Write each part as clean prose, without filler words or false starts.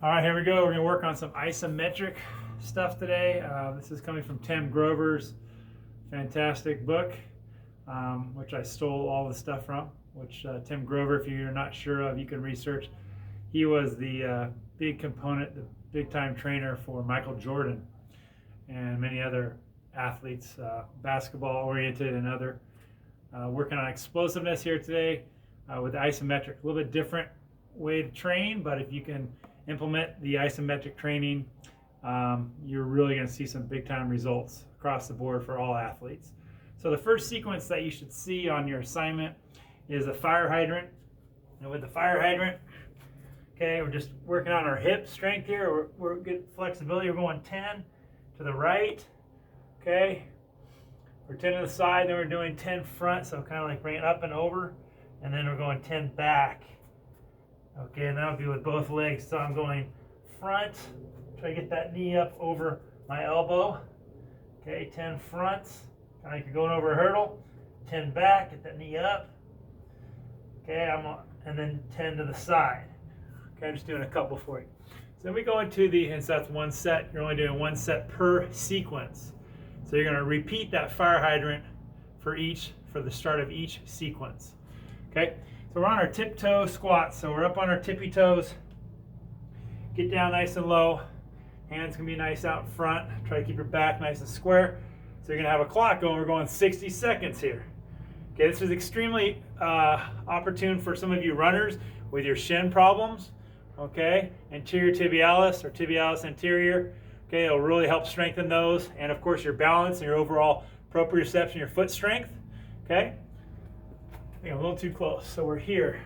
All right, here we go. We're going to work on some isometric stuff today. This is coming from Tim Grover's fantastic book, which I stole all the stuff from, which Tim Grover, if you're not sure of, you can research. He was the big component, the big-time trainer for Michael Jordan and many other athletes, basketball-oriented and other. Working on explosiveness here today with the isometric. A little bit different way to train, but if you can implement the isometric training, you're really going to see some big-time results across the board for all athletes. So the first sequence that you should see on your assignment is a fire hydrant. And with the fire hydrant, okay, we're just working on our hip strength here. We're good flexibility. We're going 10 to the right, okay? We're 10 to the side, then we're doing 10 front, so kind of like bring it up and over, and then we're going 10 back. Okay, and that'll be with both legs. So I'm going front, try to get that knee up over my elbow. Okay, 10 front, kind of like you're going over a hurdle. 10 back, get that knee up. Okay, and then 10 to the side. Okay, I'm just doing a couple for you. So then we go into so that's one set. You're only doing one set per sequence. So you're going to repeat that fire hydrant for the start of each sequence. Okay. So we're on our tiptoe squats. So we're up on our tippy toes. Get down nice and low. Hands can be nice out in front. Try to keep your back nice and square. So you're going to have a clock going. We're going 60 seconds here. Okay, this is extremely opportune for some of you runners with your shin problems. Okay, anterior tibialis or tibialis anterior. Okay, it'll really help strengthen those. And of course your balance and your overall proprioception, your foot strength. Okay. I think I'm a little too close, so we're here.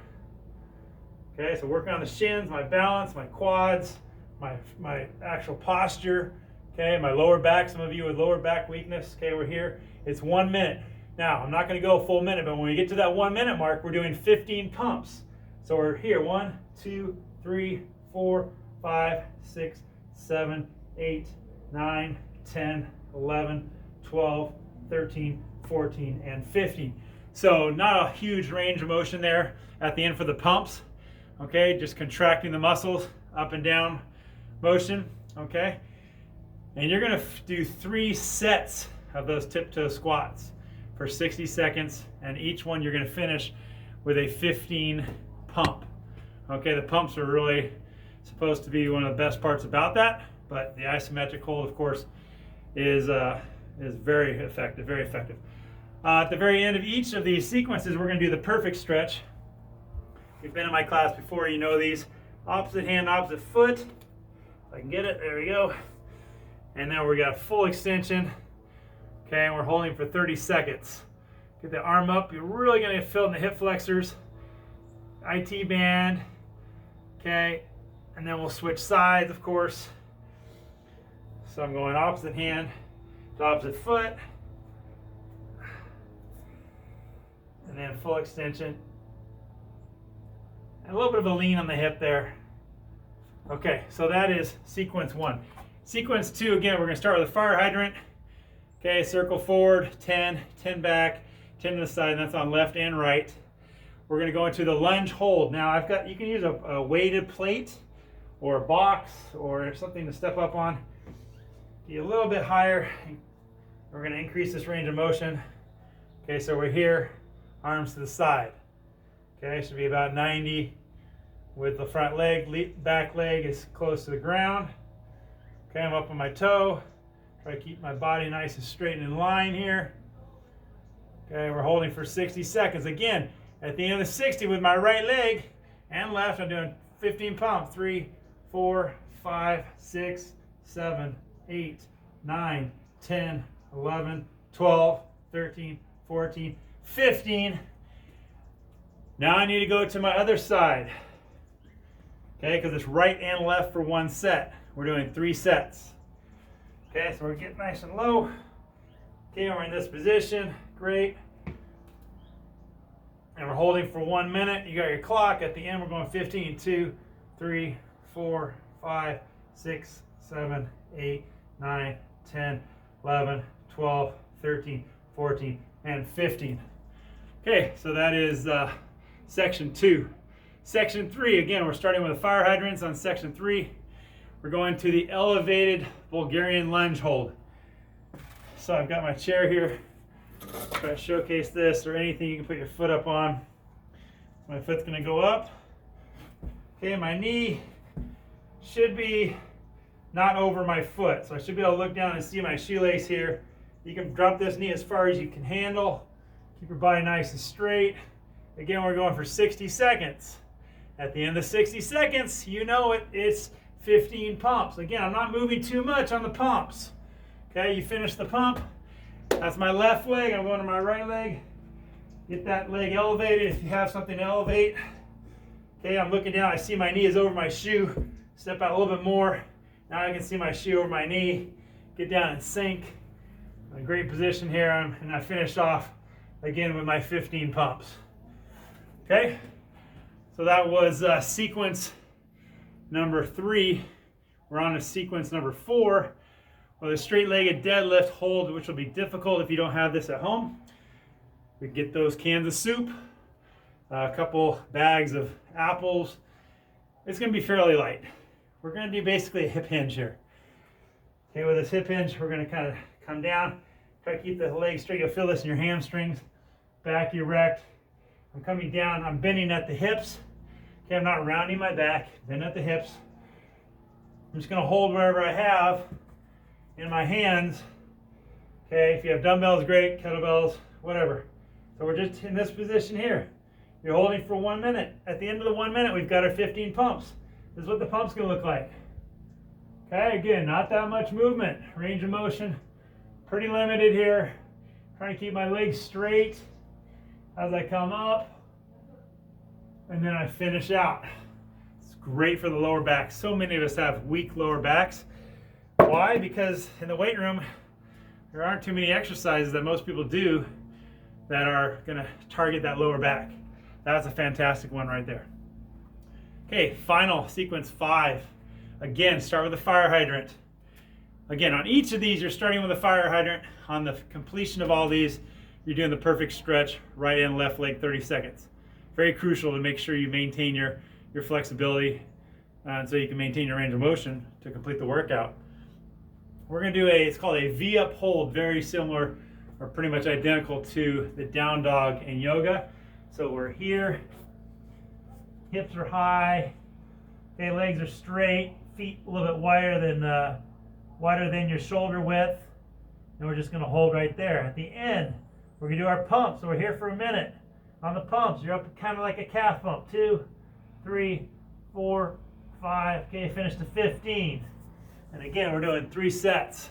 Okay, so working on the shins, my balance, my quads, my actual posture, okay, my lower back. Some of you with lower back weakness, okay, we're here. It's 1 minute. Now, I'm not going to go a full minute, but when we get to that 1 minute mark, we're doing 15 pumps. So we're here, 1, 2, 3, 4, 5, 6, 7, 8, 9, 10, 11, 12, 13, 14, and 15. So not a huge range of motion there at the end for the pumps, okay? Just contracting the muscles, up and down motion, okay? And you're gonna do 3 sets of those tiptoe squats for 60 seconds, and each one you're gonna finish with a 15 pump. Okay, the pumps are really supposed to be one of the best parts about that, but the isometric hold, of course, is very effective, very effective. At the very end of each of these sequences, we're going to do the perfect stretch. If you've been in my class before, you know these. Opposite hand, opposite foot. If I can get it, there we go. And then we got full extension. Okay, and we're holding for 30 seconds. Get the arm up. You're really going to get filled in the hip flexors. IT band. Okay, and then we'll switch sides, of course. So I'm going opposite hand to opposite foot. And then full extension. And a little bit of a lean on the hip there. Okay, so that is sequence 1. Sequence 2, again, we're going to start with a fire hydrant. Okay, circle forward, 10, 10 back, 10 to the side, and that's on left and right. We're going to go into the lunge hold. Now, you can use a weighted plate or a box or something to step up on. Get a little bit higher. We're going to increase this range of motion. Okay, so we're here. Arms to the side. Okay, should be about 90 with the front leg. Back leg is close to the ground. Okay, I'm up on my toe. Try to keep my body nice and straight and in line here. Okay, we're holding for 60 seconds. Again, at the end of the 60 with my right leg and left, I'm doing 15 pumps. 3, 4, 5, 6, 7, 8, 9, 10, 11, 12, 13, 14, 15. Now I need to go to my other side. Okay, because it's right and left for 1 set. We're doing 3 sets. Okay, so we're getting nice and low. Okay, we're in this position. Great. And we're holding for 1 minute. You got your clock. At the end, we're going 15. 2, 3, 4, 5, 6, 7, 8, 9, 10, 11, 12, 13, 14, and 15. Okay, so that is section 2. Section 3, again, we're starting with the fire hydrants on section 3. we're going to the elevated Bulgarian lunge hold. So I've got my chair here. Try to showcase this, or anything you can put your foot up on. My foot's going to go up. Okay, my knee should be not over my foot. So I should be able to look down and see my shoelace here. You can drop this knee as far as you can handle. Keep your body nice and straight. Again, we're going for 60 seconds. At the end of 60 seconds, you know it, it's 15 pumps. Again, I'm not moving too much on the pumps. Okay, you finish the pump. That's my left leg. I'm going to my right leg. Get that leg elevated if you have something to elevate. Okay, I'm looking down. I see my knee is over my shoe. Step out a little bit more. Now I can see my shoe over my knee. Get down and sink. A great position here, and I finish off again with my 15 pumps. Okay, so that was sequence number 3. We're on to sequence number 4 with a straight-legged deadlift hold, which will be difficult if you don't have this at home. We get those cans of soup, a couple bags of apples. It's going to be fairly light. We're going to do basically a hip hinge here. Okay, with this hip hinge, we're going to kind of come down, try to keep the legs straight. You'll feel this in your hamstrings, back erect. I'm coming down, I'm bending at the hips. Okay, I'm not rounding my back, bend at the hips. I'm just going to hold wherever I have in my hands. Okay, if you have dumbbells, great, kettlebells, whatever. So we're just in this position here. You're holding for 1 minute. At the end of the 1 minute, we've got our 15 pumps. This is what the pump's going to look like. Okay, again, not that much movement. Range of motion, pretty limited here. Trying to keep my legs straight as I come up, and then I finish out. It's great for the lower back. So many of us have weak lower backs. Why? Because in the weight room, there aren't too many exercises that most people do that are going to target that lower back. That's a fantastic one right there. Okay, final sequence 5. Again, start with a fire hydrant. Again, on each of these, you're starting with a fire hydrant. On the completion of all these, you're doing the perfect stretch, right and left leg, 30 seconds. Very crucial to make sure you maintain your flexibility so you can maintain your range of motion to complete the workout. We're going to do it's called a V-up hold, very similar or pretty much identical to the down dog in yoga. So we're here, hips are high, okay, legs are straight, feet a little bit wider than your shoulder width, and we're just going to hold right there. At the end, we're going to do our pump. So we're here for a minute. On the pumps, you're up kind of like a calf pump. 2, 3, 4, 5. Okay, finish to 15. And again, we're doing 3 sets.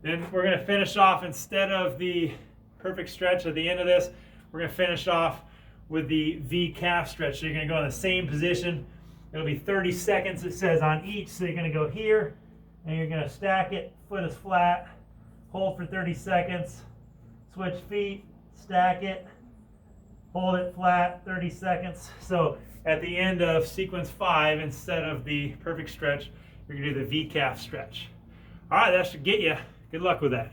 Then we're going to finish off, instead of the perfect stretch at the end of this, we're going to finish off with the V calf stretch. So you're going to go in the same position. It'll be 30 seconds, it says, on each. So you're going to go here, and you're going to stack it. Foot is flat. Hold for 30 seconds. Switch feet, stack it, hold it flat, 30 seconds. So at the end of sequence 5, instead of the perfect stretch, you're going to do the V calf stretch. All right, that should get you. Good luck with that.